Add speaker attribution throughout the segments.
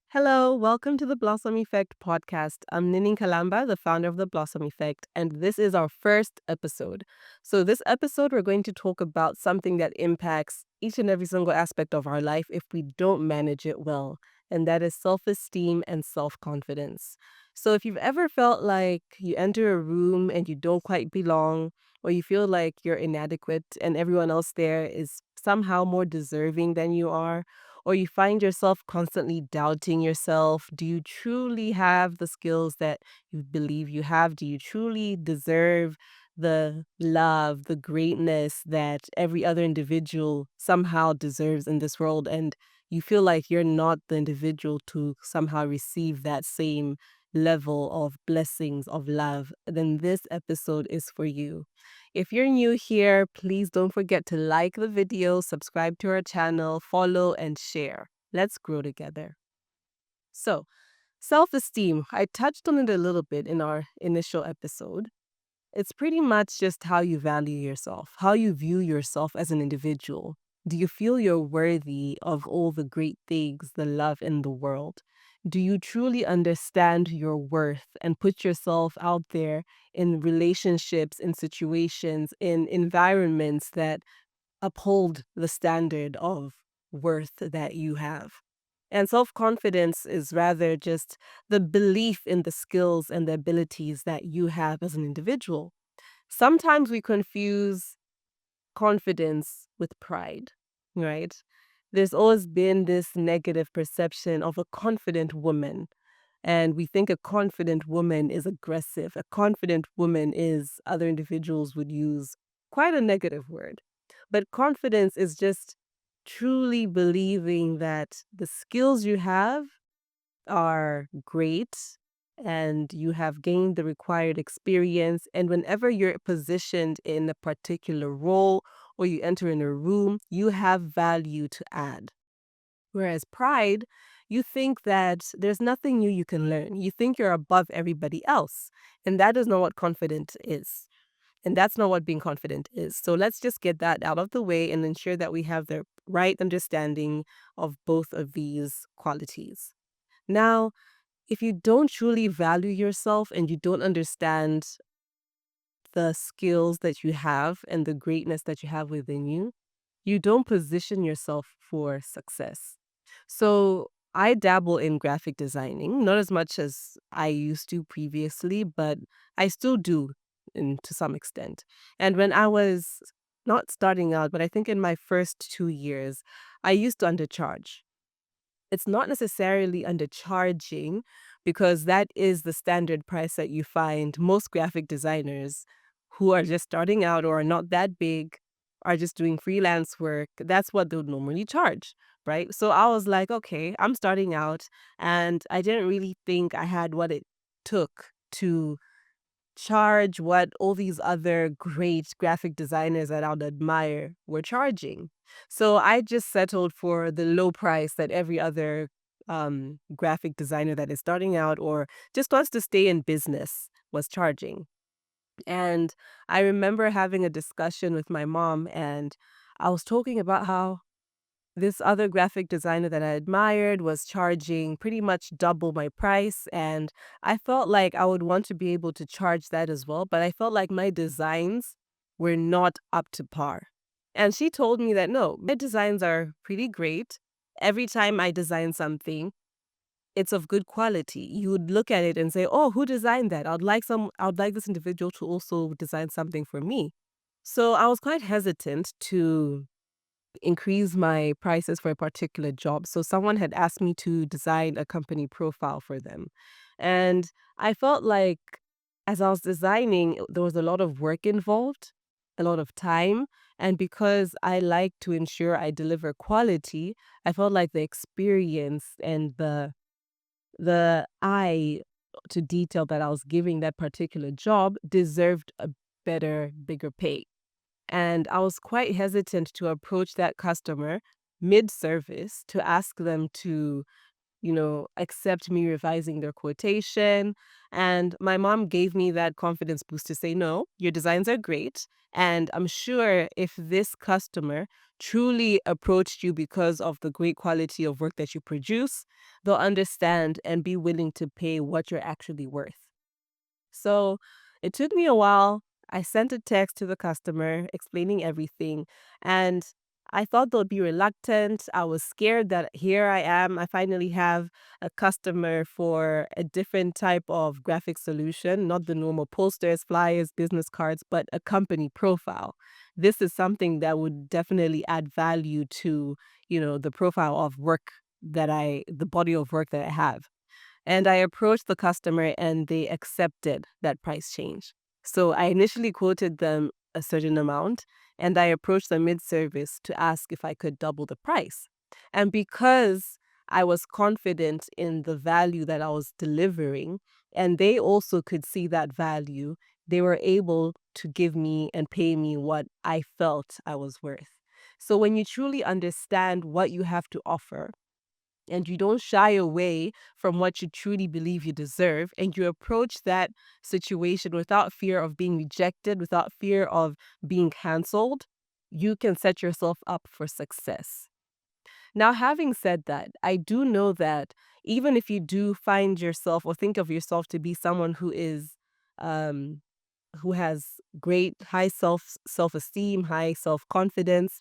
Speaker 1: Hello, welcome to the Blossom Effect podcast. I'm Ninin Kalamba, the founder of the Blossom Effect, and this is our first episode. So, this episode, we're going to talk about something that impacts each and every single aspect of our life if we don't manage it well, and that is self esteem and self confidence. So, if you've ever felt like you enter a room and you don't quite belong, or you feel like you're inadequate and everyone else there is somehow more deserving than you are, or you find yourself constantly doubting yourself, do you truly have the skills that you believe you have? Do you truly deserve the love, the greatness that every other individual somehow deserves in this world? And you feel like you're not the individual to somehow receive that same level of blessings of love, then this episode is for you. If you're new here, please don't forget to like the video, subscribe to our channel, follow, and share. Let's grow together. So, self esteem, I touched on it a little bit in our initial episode. It's pretty much just how you value yourself, how you view yourself as an individual. Do you feel you're worthy of all the great things, the love in the world? Do you truly understand your worth and put yourself out there in relationships, in situations, in environments that uphold the standard of worth that you have? And self confidence is rather just the belief in the skills and the abilities that you have as an individual. Sometimes we confuse confidence with pride, right? There's always been this negative perception of a confident woman. And we think a confident woman is aggressive. A confident woman is, other individuals would use quite a negative word. But confidence is just truly believing that the skills you have are great and you have gained the required experience. And whenever you're positioned in a particular role or you enter in a room, you have value to add. Whereas pride, you think that there's nothing new you can learn. You think you're above everybody else. And that is not what confident is. And that's not what being confident is. So let's just get that out of the way and ensure that we have the right understanding of both of these qualities. Now, if you don't truly value yourself and you don't understand the skills that you have and the greatness that you have within you don't position yourself for success. So I dabble in graphic designing, not as much as I used to previously, but I still do to some extent. And when I was not starting out, but I think in my first 2 years, I used to undercharge. It's not necessarily undercharging because that is the standard price that you find most graphic designers who are just starting out or are not that big, are just doing freelance work. That's what they would normally charge, right? So I was like, okay, I'm starting out and I didn't really think I had what it took to charge what all these other great graphic designers that I'd admire were charging. So I just settled for the low price that every other graphic designer that is starting out or just wants to stay in business was charging. And I remember having a discussion with my mom, and I was talking about how this other graphic designer that I admired was charging pretty much double my price, and I felt like I would want to be able to charge that as well, but I felt like my designs were not up to par. And she told me that no, my designs are pretty great. Every time I design something, it's of good quality. You would look at it and say, "Oh, who designed that? I'd like this individual to also design something for me." So I was quite hesitant to increase my prices for a particular job. So someone had asked me to design a company profile for them. And I felt like as I was designing, there was a lot of work involved, a lot of time. And because I like to ensure I deliver quality, I felt like the experience and the eye to detail that I was giving that particular job deserved a better, bigger pay. And I was quite hesitant to approach that customer mid-service to ask them to accept me revising their quotation. And my mom gave me that confidence boost to say, no, your designs are great. And I'm sure if this customer truly approached you because of the great quality of work that you produce, they'll understand and be willing to pay what you're actually worth. So it took me a while. I sent a text to the customer explaining everything, and I thought they'd be reluctant. I was scared that here I am. I finally have a customer for a different type of graphic solution, not the normal posters, flyers, business cards, but a company profile. This is something that would definitely add value to, the profile of work the body of work that I have. And I approached the customer and they accepted that price change. So I initially quoted them a certain amount and I approached them mid service to ask if I could double the price. And because I was confident in the value that I was delivering, and they also could see that value, they were able to give me and pay me what I felt I was worth. So when you truly understand what you have to offer, and you don't shy away from what you truly believe you deserve, and you approach that situation without fear of being rejected, without fear of being canceled, you can set yourself up for success. Now, having said that, I do know that even if you do find yourself or think of yourself to be someone um, who has great high self-esteem, high self-confidence,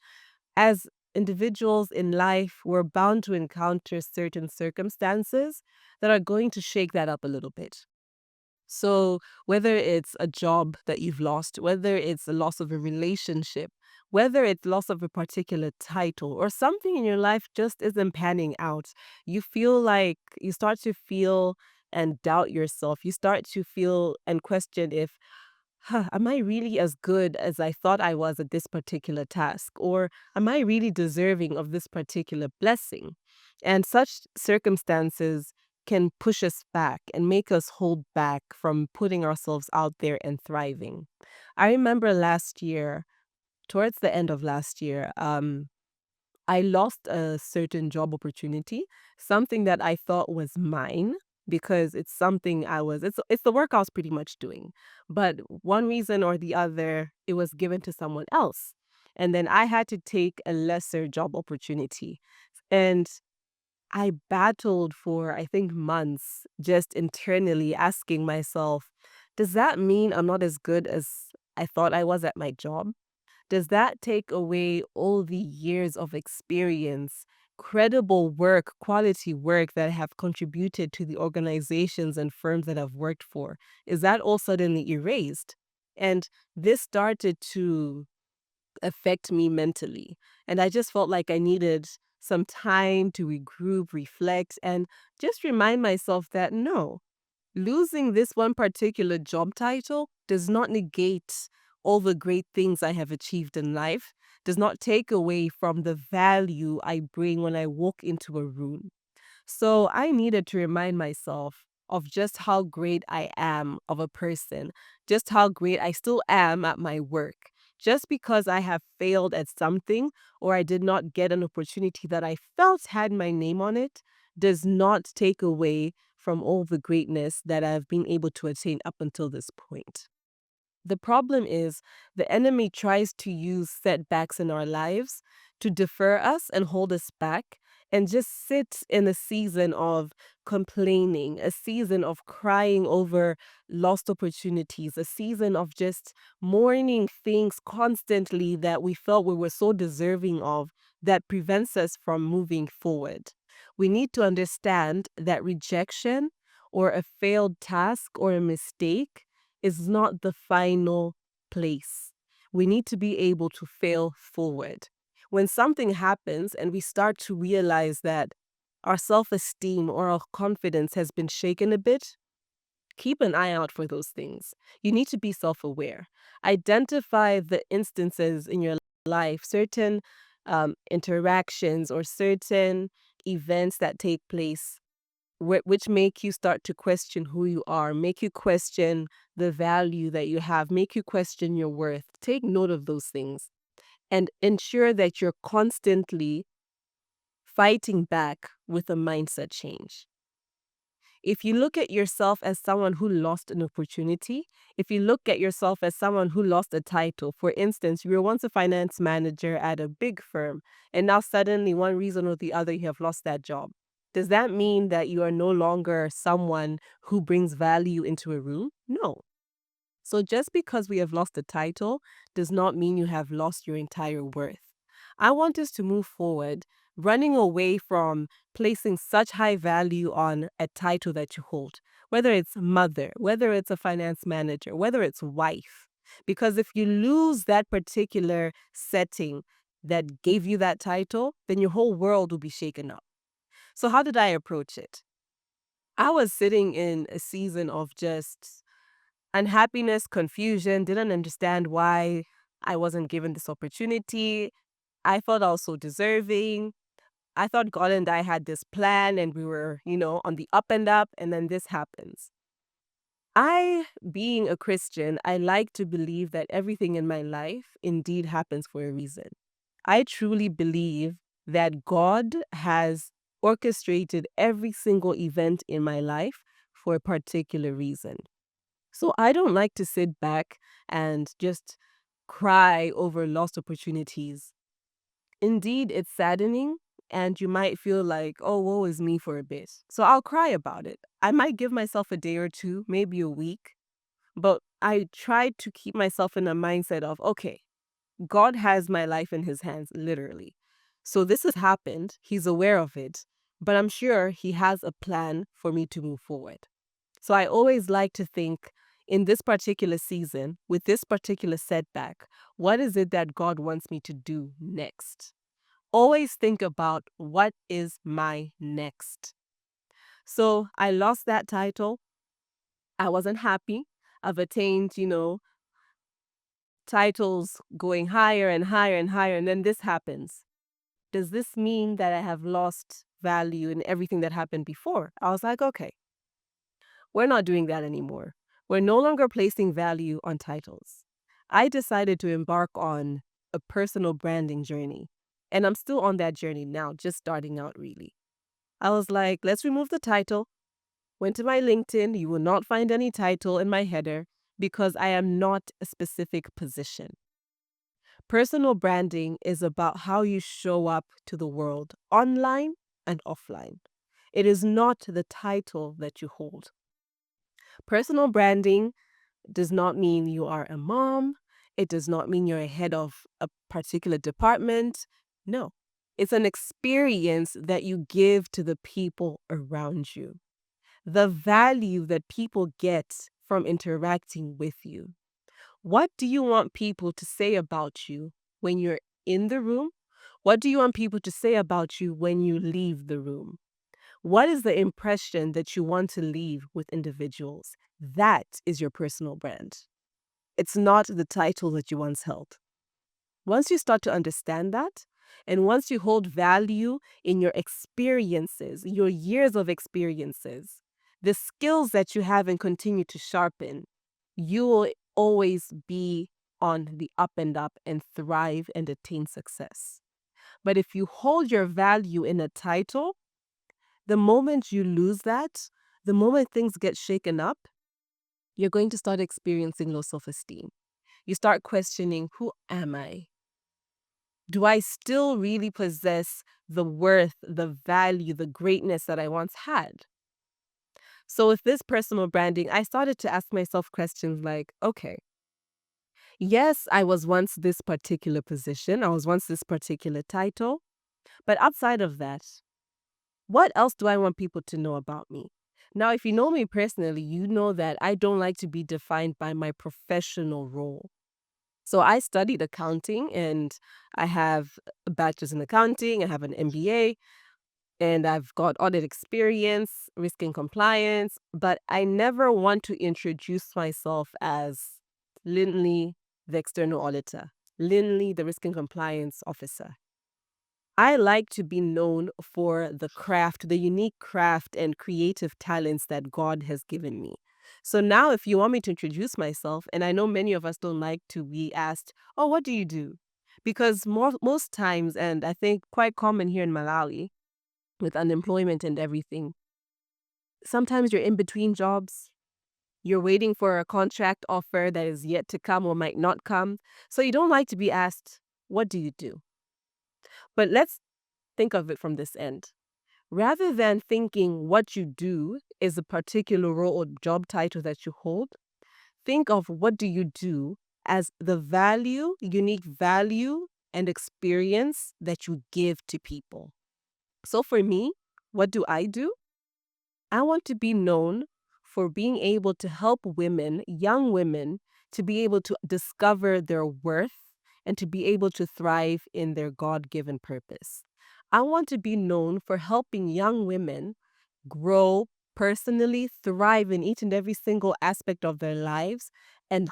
Speaker 1: as individuals in life, we're bound to encounter certain circumstances that are going to shake that up a little bit. So, whether it's a job that you've lost, whether it's a loss of a relationship, whether it's loss of a particular title, or something in your life just isn't panning out, you start to feel and doubt yourself. You start to feel and question if am I really as good as I thought I was at this particular task? Or am I really deserving of this particular blessing? And such circumstances can push us back and make us hold back from putting ourselves out there and thriving. I remember last year, towards the end of last year, I lost a certain job opportunity, something that I thought was mine because it's something it's the work I was pretty much doing. But one reason or the other, it was given to someone else. And then I had to take a lesser job opportunity. And I battled for, I think, months just internally asking myself, does that mean I'm not as good as I thought I was at my job? Does that take away all the years of experience, credible work, quality work that have contributed to the organizations and firms that I've worked for? Is that all suddenly erased? And this started to affect me mentally. And I just felt like I needed some time to regroup, reflect, and just remind myself that no, losing this one particular job title does not negate all the great things I have achieved in life, does not take away from the value I bring when I walk into a room. So I needed to remind myself of just how great I am of a person, just how great I still am at my work. Just because I have failed at something or I did not get an opportunity that I felt had my name on it does not take away from all the greatness that I've been able to attain up until this point. The problem is the enemy tries to use setbacks in our lives to defer us and hold us back and just sit in a season of complaining, a season of crying over lost opportunities, a season of just mourning things constantly that we felt we were so deserving of that prevents us from moving forward. We need to understand that rejection or a failed task or a mistake is not the final place. We need to be able to fail forward. When something happens and we start to realize that our self esteem or our confidence has been shaken a bit, keep an eye out for those things. You need to be self aware. Identify the instances in your life, certain interactions or certain events that take place which make you start to question who you are, make you question the value that you have, make you question your worth. Take note of those things and ensure that you're constantly fighting back with a mindset change. If you look at yourself as someone who lost an opportunity, if you look at yourself as someone who lost a title, for instance, you were once a finance manager at a big firm, and now suddenly, one reason or the other, you have lost that job. Does that mean that you are no longer someone who brings value into a room? No. So just because we have lost a title does not mean you have lost your entire worth. I want us to move forward, running away from placing such high value on a title that you hold, whether it's mother, whether it's a finance manager, whether it's wife. Because if you lose that particular setting that gave you that title, then your whole world will be shaken up. So, how did I approach it? I was sitting in a season of just unhappiness, confusion, didn't understand why I wasn't given this opportunity. I felt I was so deserving. I thought God and I had this plan and we were, on the up and up, and then this happens. Being a Christian, I like to believe that everything in my life indeed happens for a reason. I truly believe that God has orchestrated every single event in my life for a particular reason. So I don't like to sit back and just cry over lost opportunities. Indeed, it's saddening, and you might feel like, oh, woe is me for a bit. So I'll cry about it. I might give myself a day or two, maybe a week, but I try to keep myself in a mindset of, okay, God has my life in his hands, literally. So this has happened. He's aware of it, but I'm sure he has a plan for me to move forward. So I always like to think in this particular season, with this particular setback, what is it that God wants me to do next? Always think about what is my next. So I lost that title. I wasn't happy. I've attained, titles going higher and higher and higher, and then this happens. Does this mean that I have lost value in everything that happened before? I was like, okay, we're not doing that anymore. We're no longer placing value on titles. I decided to embark on a personal branding journey, and I'm still on that journey now, just starting out really. I was like, let's remove the title. Went to my LinkedIn. You will not find any title in my header because I am not a specific position. Personal branding is about how you show up to the world online and offline. It is not the title that you hold. Personal branding does not mean you are a mom. It does not mean you're a head of a particular department. No, it's an experience that you give to the people around you. The value that people get from interacting with you. What do you want people to say about you when you're in the room? What do you want people to say about you when you leave the room? What is the impression that you want to leave with individuals? That is your personal brand. It's not the title that you once held. Once you start to understand that, and once you hold value in your experiences, your years of experiences, the skills that you have and continue to sharpen, you will always be on the up and thrive and attain success. But if you hold your value in a title, the moment you lose that, the moment things get shaken up, you're going to start experiencing low self-esteem. You start questioning, who am I? Do I still really possess the worth, the value, the greatness that I once had? So with this personal branding, I started to ask myself questions like, okay, yes, I was once this particular position, I was once this particular title, but outside of that, what else do I want people to know about me? Now, if you know me personally, you know that I don't like to be defined by my professional role. So I studied accounting and I have a bachelor's in accounting, I have an MBA, and I've got audit experience, risk and compliance, but I never want to introduce myself as Lindley, the external auditor, Lindley, the risk and compliance officer. I like to be known for the craft, the unique craft and creative talents that God has given me. So now, if you want me to introduce myself, and I know many of us don't like to be asked, oh, what do you do? Because most times, and I think quite common here in Malawi, with unemployment and everything. Sometimes you're in between jobs. You're waiting for a contract offer that is yet to come or might not come. So you don't like to be asked, what do you do? But let's think of it from this end. Rather than thinking what you do is a particular role or job title that you hold, think of what do you do as the value, unique value and experience that you give to people. So for me, what do? I want to be known for being able to help women, young women, to be able to discover their worth and to be able to thrive in their God given purpose. I want to be known for helping young women grow personally, thrive in each and every single aspect of their lives, and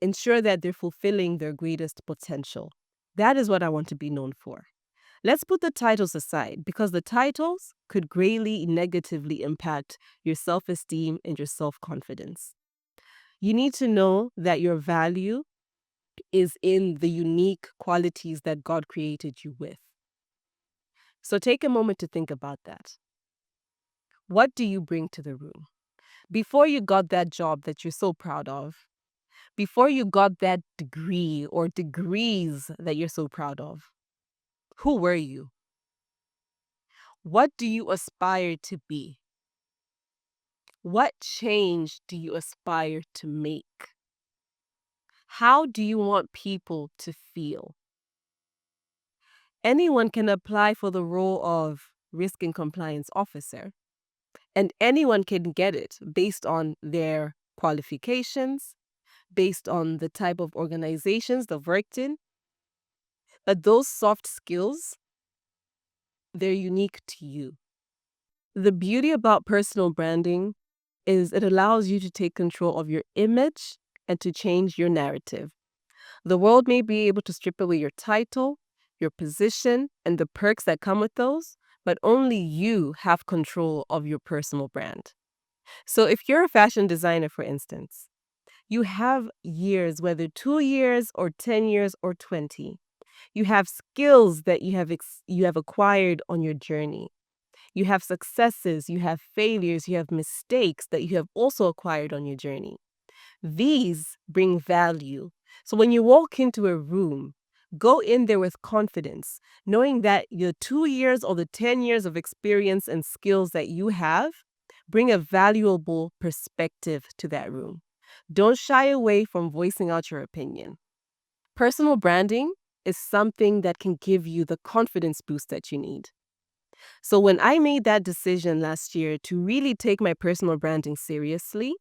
Speaker 1: ensure that they're fulfilling their greatest potential. That is what I want to be known for. Let's put the titles aside because the titles could greatly negatively impact your self-esteem and your self-confidence. You need to know that your value is in the unique qualities that God created you with. So take a moment to think about that. What do you bring to the room? Before you got that job that you're so proud of, before you got that degree or degrees that you're so proud of, who were you? What do you aspire to be? What change do you aspire to make? How do you want people to feel? Anyone can apply for the role of risk and compliance officer, and anyone can get it based on their qualifications, based on the type of organizations they've worked in. But those soft skills, they're unique to you. The beauty about personal branding is it allows you to take control of your image and to change your narrative. The world may be able to strip away your title, your position, and the perks that come with those, but only you have control of your personal brand. So if you're a fashion designer, for instance, you have years, whether 2 years or 10 years or 20. You have skills that you have acquired on your journey. You have successes, you have failures, you have mistakes that you have also acquired on your journey. These bring value. So when you walk into a room, go in there with confidence, knowing that your 2 years or the 10 years of experience and skills that you have bring a valuable perspective to that room. Don't shy away from voicing out your opinion. Personal branding is something that can give you the confidence boost that you need. So when I made that decision last year to really take my personal branding seriously,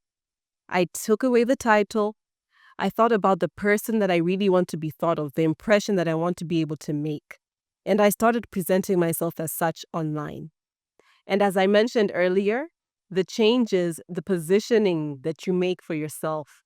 Speaker 1: I took away the title. I thought about the person that I really want to be thought of, the impression that I want to be able to make. And I started presenting myself as such online. And as I mentioned earlier, the changes, the positioning that you make for yourself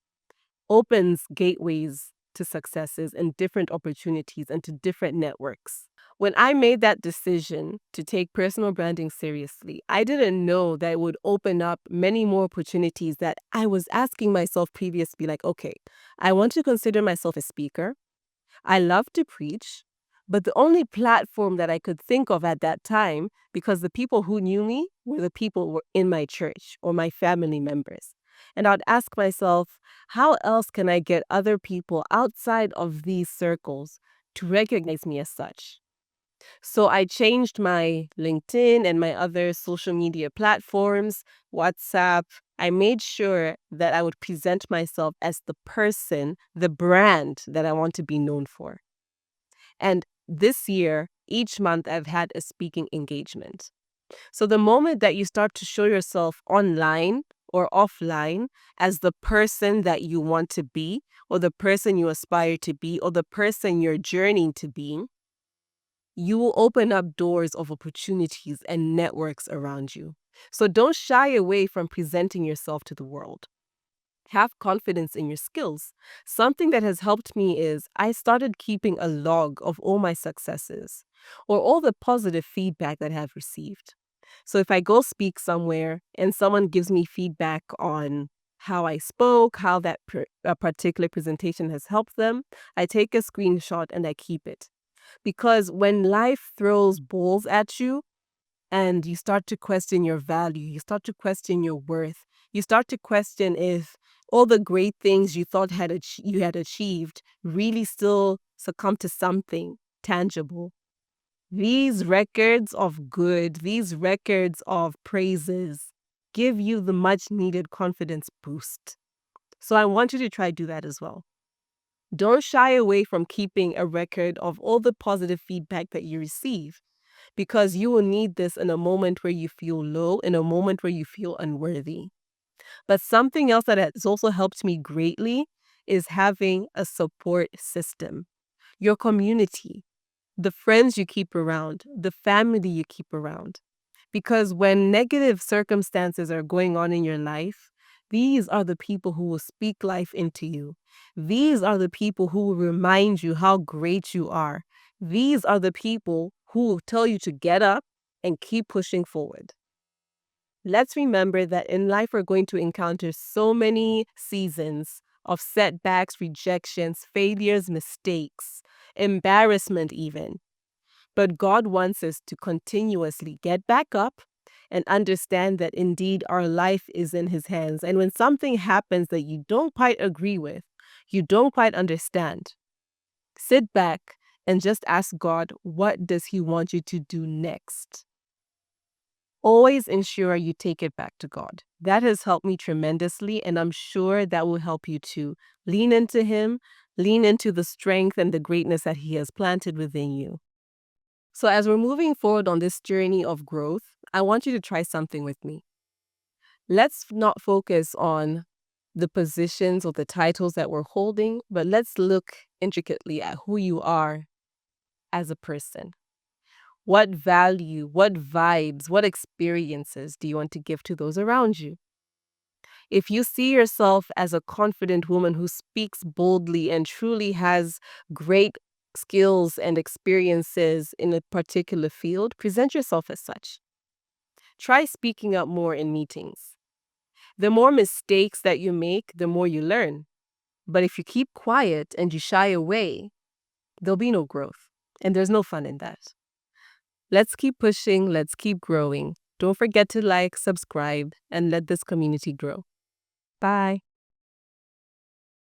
Speaker 1: opens gateways to successes and different opportunities and to different networks. When I made that decision to take personal branding seriously, I didn't know that it would open up many more opportunities that I was asking myself previously, like, okay, I want to consider myself a speaker. I love to preach, but the only platform that I could think of at that time, because the people who knew me were the people who were in my church or my family members. And I'd ask myself, how else can I get other people outside of these circles to recognize me as such? So I changed my LinkedIn and my other social media platforms, WhatsApp. I made sure that I would present myself as the person, the brand that I want to be known for. And this year, each month, I've had a speaking engagement. So the moment that you start to show yourself online or offline as the person that you want to be, or the person you aspire to be, or the person you're journeying to be, you will open up doors of opportunities and networks around you. So don't shy away from presenting yourself to the world. Have confidence in your skills. Something that has helped me is I started keeping a log of all my successes or all the positive feedback that I have received. So if I go speak somewhere and someone gives me feedback on how I spoke, how a particular presentation has helped them, I take a screenshot and I keep it. Because when life throws balls at you and you start to question your value, you start to question your worth, you start to question if all the great things you thought you had achieved really still succumb to something tangible. These records of good, these records of praises give you the much needed confidence boost. So I want you to try do that as well. Don't shy away from keeping a record of all the positive feedback that you receive, because you will need this in a moment where you feel low, in a moment where you feel unworthy. But something else that has also helped me greatly is having a support system. Your community, the friends you keep around, the family you keep around. Because when negative circumstances are going on in your life, these are the people who will speak life into you. These are the people who will remind you how great you are. These are the people who will tell you to get up and keep pushing forward. Let's remember that in life we're going to encounter so many seasons of setbacks, rejections, failures, mistakes, embarrassment even. But God wants us to continuously get back up and understand that indeed our life is in His hands. And when something happens that you don't quite agree with, you don't quite understand, sit back and just ask God, what does He want you to do next? Always ensure you take it back to God. That has helped me tremendously, and I'm sure that will help you too. Lean into Him, lean into the strength and the greatness that He has planted within you. So, as we're moving forward on this journey of growth, I want you to try something with me. Let's not focus on the positions or the titles that we're holding, but let's look intricately at who you are as a person. What value, what vibes, what experiences do you want to give to those around you? If you see yourself as a confident woman who speaks boldly and truly has great skills and experiences in a particular field, present yourself as such. Try speaking up more in meetings. The more mistakes that you make, the more you learn. But if you keep quiet and you shy away, there'll be no growth. And there's no fun in that. Let's keep pushing. Let's keep growing. Don't forget to like, subscribe, and let this community grow. Bye.